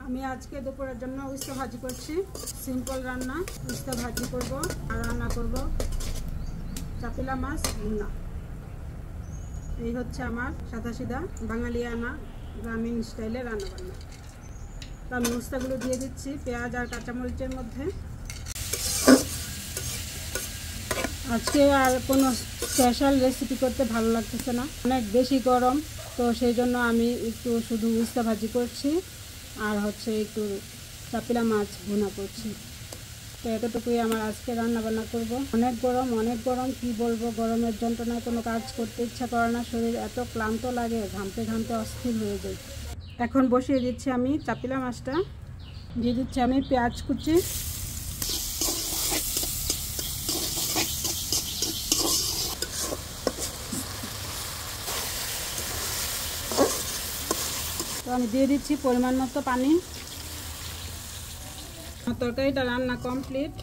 আমি আজকে দুপুরের জন্য উস্তা ভাজি করছি। সিম্পল রান্না, উস্তা ভাজি করব আর রান্না করব চাপিলা মাছ ভুনা। এই হচ্ছে আমার সাদাসিধা বাঙালিয়ানা গ্রামীণ স্টাইলে রান্না বান্না। তো আমি উস্তাগুলো দিয়ে দিচ্ছি পেঁয়াজ আর কাঁচামরিচের মধ্যে। আজকে আর কোনো স্পেশাল রেসিপি করতে ভালো লাগতেছে না, অনেক বেশি গরম, তো সেই জন্য আমি একটু শুধু উস্তা ভাজি করছি আর হচ্ছে একটু চাপিলা মাছ ভুনা করছি। তো এতটুকুই আমার আজকে রান্না বান্না করব। অনেক গরম কি বলবো, গরমের যন্ত্রণায় কোনো কাজ করতে ইচ্ছা করে না, শরীর এত ক্লান্ত লাগে, ঘামতে ঘামতে অস্থির হয়ে যায়। এখন বসিয়ে দিচ্ছি আমি চাপিলা মাছটা, দিয়ে দিচ্ছি আমি পেঁয়াজ কুচি, তো আমি দিয়ে দিচ্ছি পরিমাণ মতো পানি। আমার তরকারিটা রান্না কমপ্লিট।